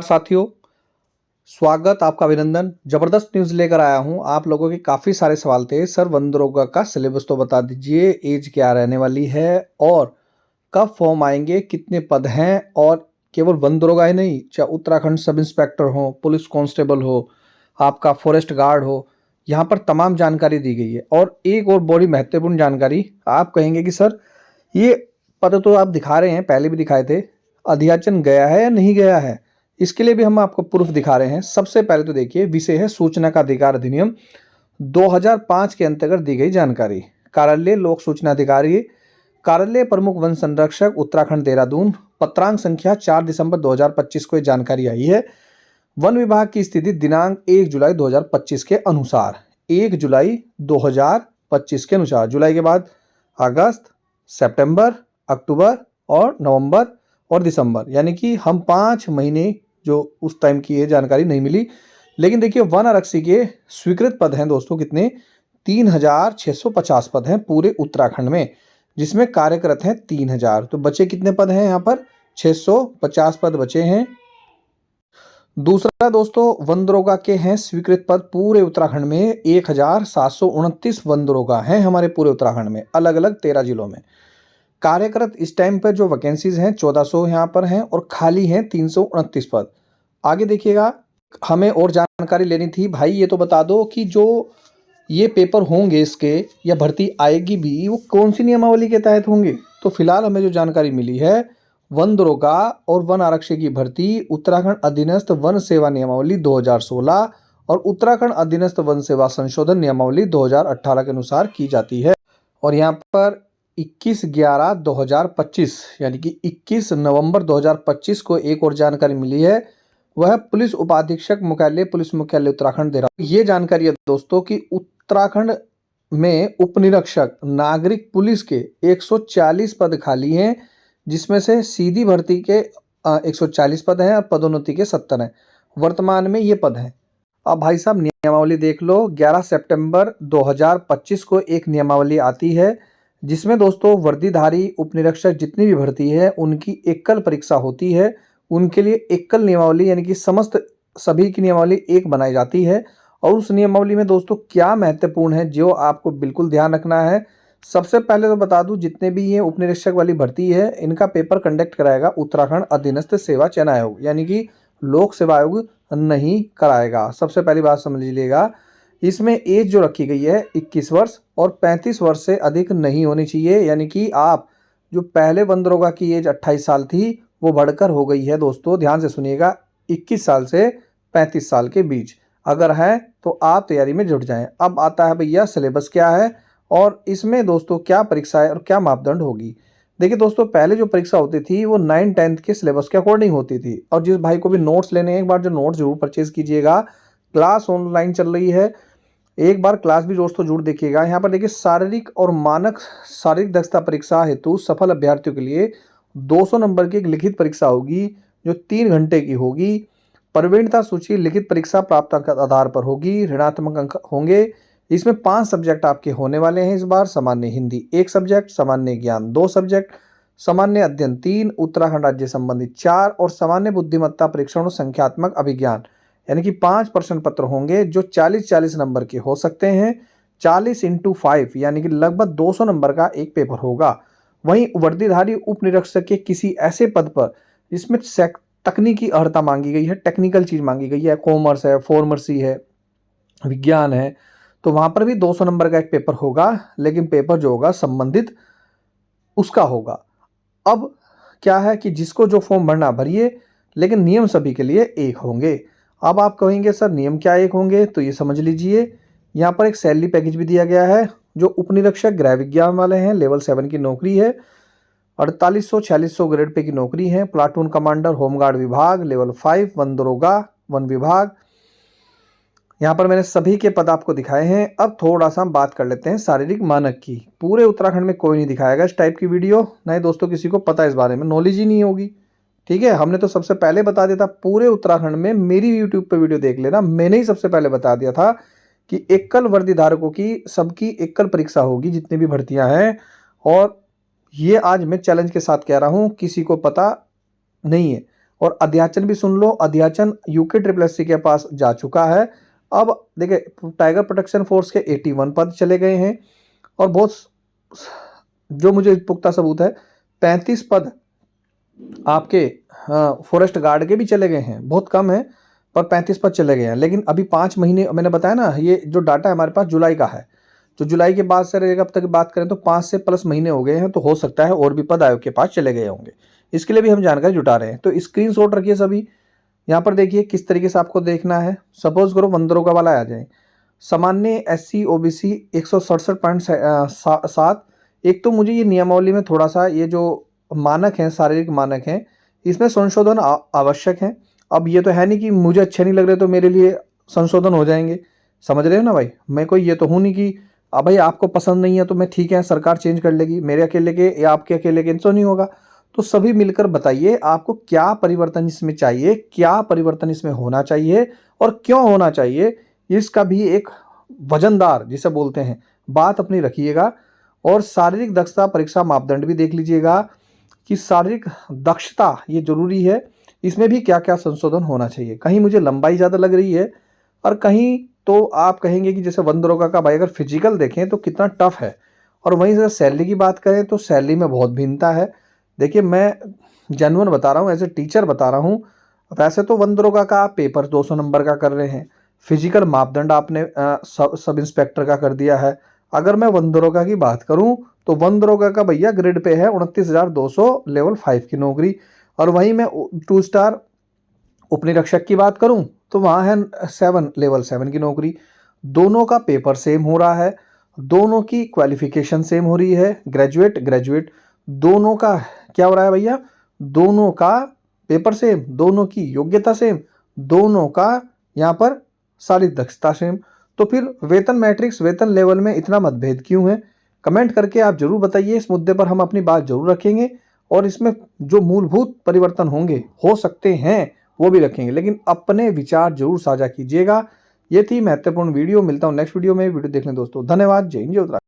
साथियों, स्वागत आपका अभिनंदन। जबरदस्त न्यूज़ लेकर आया हूं। आप लोगों के काफ़ी सारे सवाल थे, सर वन दरोगा का सिलेबस तो बता दीजिए, एज क्या रहने वाली है और कब फॉर्म आएंगे, कितने पद हैं। और केवल वन दरोगा ही नहीं, चाहे उत्तराखंड सब इंस्पेक्टर हो, पुलिस कांस्टेबल हो, आपका फॉरेस्ट गार्ड हो, यहाँ पर तमाम जानकारी दी गई है। और एक और बड़ी महत्वपूर्ण जानकारी, आप कहेंगे कि सर ये पद तो आप दिखा रहे हैं, पहले भी दिखाए थे, अध्याचन गया है या नहीं गया है, इसके लिए भी हम आपको प्रूफ दिखा रहे हैं। सबसे पहले तो देखिए, विषय है सूचना का अधिकार अधिनियम 2005 के अंतर्गत दी गई जानकारी। कार्यालय लोक सूचना अधिकारी, कार्यालय प्रमुख वन संरक्षक, उत्तराखंड देहरादून, पत्रांक संख्या 4 दिसंबर 2025 को ये जानकारी आई है। वन विभाग की स्थिति दिनांक 1 जुलाई 2025 के अनुसार, 1 जुलाई 2025 के अनुसार, जुलाई के बाद अगस्त, सितंबर, अक्टूबर और नवंबर और दिसंबर, यानी कि हम 5 महीने जो उस टाइम की ये जानकारी नहीं मिली। लेकिन देखिए, वन आरक्षी के स्वीकृत पद हैं दोस्तों कितने, 3650 पद हैं पूरे उत्तराखंड में, जिसमें कार्यरत हैं 3000। तो बचे कितने पद हैं यहाँ पर, 650 पद बचे हैं। दूसरा दोस्तों, वन दरोगा के हैं स्वीकृत पद पूरे उत्तराखंड में 1729 वन दरोगा हैं हमारे पूरे उत्तराखंड में, अलग अलग 13 जिलों में कार्यरत। इस टाइम पर जो वैकेंसीज हैं 1400 यहाँ पर हैं और खाली हैं 329 पद। आगे देखिएगा, हमें और जानकारी लेनी थी, भाई ये तो बता दो कि जो ये पेपर होंगे इसके या भर्ती आएगी भी, वो कौन सी नियमावली के तहत होंगे। तो फिलहाल हमें जो जानकारी मिली है, वन दरोगा और वन आरक्षक की भर्ती उत्तराखंड अधीनस्थ वन सेवा नियमावली 2016 और उत्तराखंड अधीनस्थ वन सेवा संशोधन नियमावली 2018 के अनुसार की जाती है। और यहाँ पर 21/11/2025 यानी कि 21 नवंबर 2025 को एक और जानकारी मिली है, वह पुलिस उपाधीक्षक मुख्यालय, पुलिस मुख्यालय उत्तराखंड देहरादून। ये जानकारी है दोस्तों कि उत्तराखंड में उपनिरीक्षक नागरिक पुलिस के 140 पद खाली हैं, जिसमें से सीधी भर्ती के 140 पद हैं और पदोन्नति के 70 हैं। वर्तमान में ये पद हैं। अब भाई साहब नियमावली देख लो, 11 सितंबर 2025 को एक नियमावली आती है, जिसमें दोस्तों वर्दीधारी उपनिरीक्षक जितनी भी भर्ती है उनकी एकल परीक्षा होती है। उनके लिए एकल नियमावली यानी कि समस्त सभी की नियमावली एक बनाई जाती है। और उस नियमावली में दोस्तों क्या महत्वपूर्ण है जो आपको बिल्कुल ध्यान रखना है, सबसे पहले तो बता दूं, जितने भी ये उपनिरीक्षक वाली भर्ती है इनका पेपर कंडक्ट कराएगा उत्तराखंड अधीनस्थ सेवा चयन आयोग, यानी कि लोक सेवा आयोग नहीं कराएगा। सबसे पहली बात समझ लीजिएगा, इसमें एज जो रखी गई है 21 वर्ष और 35 वर्ष से अधिक नहीं होनी चाहिए, यानी कि आप जो पहले वन दरोगा की एज 28 साल थी वो बढ़कर हो गई है दोस्तों, ध्यान से सुनिएगा, 21 साल से 35 साल के बीच अगर है तो आप तैयारी में जुट जाएं। अब आता है भैया सिलेबस क्या है और इसमें दोस्तों क्या परीक्षा है और क्या मापदंड होगी। देखिए दोस्तों, पहले जो परीक्षा होती थी वो 9-10 के सिलेबस के अकॉर्डिंग होती थी। और जिस भाई को भी नोट्स लेने हैं, एक बार जो नोट्स जरूर परचेज कीजिएगा, क्लास ऑनलाइन चल रही है, एक बार क्लास भी दोस्तों जरूर देखिएगा। यहाँ पर देखिए, शारीरिक और मानक शारीरिक दक्षता परीक्षा हेतु सफल अभ्यर्थियों के लिए 200 नंबर की एक लिखित परीक्षा होगी जो 3 घंटे की होगी। प्रवीणता सूची लिखित परीक्षा प्राप्त अंक आधार पर होगी, ऋणात्मक अंक होंगे। इसमें 5 सब्जेक्ट आपके होने वाले हैं इस बार, सामान्य हिंदी 1 सब्जेक्ट, सामान्य ज्ञान 2 सब्जेक्ट, सामान्य अध्ययन 3, उत्तराखंड राज्य संबंधी 4 और सामान्य बुद्धिमत्ता परीक्षण और संख्यात्मक अभिज्ञान, यानी कि 5 प्रश्न पत्र होंगे जो 40-40 नंबर के हो सकते हैं। 40 × 5 यानी कि लगभग 200 नंबर का एक पेपर होगा। वहीं वर्दीधारी उप निरीक्षक के किसी ऐसे पद पर जिसमें तकनीकी अर्हता मांगी गई है, टेक्निकल चीज मांगी गई है, कॉमर्स है, फार्मेसी है, विज्ञान है, तो वहां पर भी 200 नंबर का एक पेपर होगा, लेकिन पेपर जो होगा संबंधित उसका होगा। अब क्या है कि जिसको जो फॉर्म भरना भरिए, लेकिन नियम सभी के लिए एक होंगे। अब आप कहेंगे सर नियम क्या एक होंगे, तो ये समझ लीजिए, यहाँ पर एक सैलरी पैकेज भी दिया गया है। जो उपनिरीक्षक गृह विज्ञान वाले हैं, लेवल 7 की नौकरी है, 4800-4600 ग्रेड पे की नौकरी है। प्लाटून कमांडर होमगार्ड विभाग लेवल 5, वन दरोगा वन विभाग। यहाँ पर मैंने सभी के पद आपको दिखाए हैं। अब थोड़ा सा हम बात कर लेते हैं शारीरिक मानक की। पूरे उत्तराखंड में कोई नहीं दिखाएगा इस टाइप की वीडियो, नहीं दोस्तों, किसी को पता इस बारे में नॉलेज ही नहीं होगी। ठीक है, हमने तो सबसे पहले बता दिया था पूरे उत्तराखंड में, मेरी यूट्यूब पे वीडियो देख लेना, मैंने ही सबसे पहले बता दिया था कि एकल वर्दी धारकों की सबकी एकल परीक्षा होगी जितनी भी भर्तियां हैं। और ये आज मैं चैलेंज के साथ कह रहा हूँ, किसी को पता नहीं है। और अध्याचन भी सुन लो, अध्याचन यूके SSC के पास जा चुका है। अब देखिए टाइगर प्रोटेक्शन फोर्स के 81 पद चले गए हैं और बहुत जो मुझे पुख्ता सबूत है 35 पद आपके फॉरेस्ट गार्ड के भी चले गए हैं, बहुत कम है पर 35 पद चले गए हैं। लेकिन अभी 5 महीने मैंने बताया ना, ये जो डाटा है हमारे पास जुलाई का है, जो जुलाई के बाद से रहेगा अब तक बात करें तो 5 से प्लस महीने हो गए हैं, तो हो सकता है और भी पद आयोग के पास चले गए होंगे। इसके लिए भी हम जानकारी जुटा रहे हैं, तो स्क्रीनशॉट रखिए सभी। यहाँ पर देखिए किस तरीके से आपको देखना है। सपोज करो वन दरोगा वाला आ जाए, सामान्य SC OBC 167.7। एक तो मुझे ये नियमावली में थोड़ा सा ये जो मानक हैं, शारीरिक मानक हैं, इसमें संशोधन आवश्यक है। अब ये तो है नहीं कि मुझे अच्छे नहीं लग रहे तो मेरे लिए संशोधन हो जाएंगे, समझ रहे हो ना भाई। मैं कोई ये तो हूँ नहीं कि अब भाई आपको पसंद नहीं है तो मैं ठीक है सरकार चेंज कर लेगी, मेरे अकेले के या आपके अकेले के तो नहीं होगा। तो सभी मिलकर बताइए आपको क्या परिवर्तन इसमें चाहिए, क्या परिवर्तन इसमें होना चाहिए और क्यों होना चाहिए। इसका भी एक वजनदार जिसे बोलते हैं बात अपनी रखिएगा। और शारीरिक दक्षता परीक्षा मापदंड भी देख लीजिएगा कि शारीरिक दक्षता ये जरूरी है, इसमें भी क्या क्या संशोधन होना चाहिए। कहीं मुझे लंबाई ज़्यादा लग रही है और कहीं तो आप कहेंगे कि जैसे वन दरोगा का भाई अगर फिजिकल देखें तो कितना टफ है, और वहीं अगर सैलरी की बात करें तो सैलरी में बहुत भिन्नता है। देखिए मैं जेन्युइन बता रहा हूँ, एज ए टीचर बता रहा हूँ। वैसे तो वन दरोगा का आप पेपर 200 नंबर का कर रहे हैं, फिजिकल मापदंड आपने सब इंस्पेक्टर का कर दिया है। अगर मैं वन दरोगा की बात करूं तो वन दरोगा का भैया ग्रेड पे है 29,200 लेवल 5 की नौकरी। और वहीं मैं 2 स्टार उपनिरीक्षक की बात करूं तो वहाँ है 7 लेवल 7 की नौकरी। दोनों का पेपर सेम हो रहा है, दोनों की क्वालिफिकेशन सेम हो रही है, ग्रेजुएट दोनों का क्या हो रहा है भैया, दोनों का पेपर सेम, दोनों की योग्यता सेम, दोनों का यहाँ पर शारीरिक दक्षता सेम। तो फिर वेतन मैट्रिक्स, वेतन लेवल में इतना मतभेद क्यों है? कमेंट करके आप जरूर बताइए। इस मुद्दे पर हम अपनी बात जरूर रखेंगे और इसमें जो मूलभूत परिवर्तन होंगे, हो सकते हैं, वो भी रखेंगे, लेकिन अपने विचार जरूर साझा कीजिएगा। ये थी महत्वपूर्ण वीडियो। मिलता हूँ नेक्स्ट वीडियो में। वीडियो देखने दोस्तों धन्यवाद। जय हिंद, जय उत्तराखंड।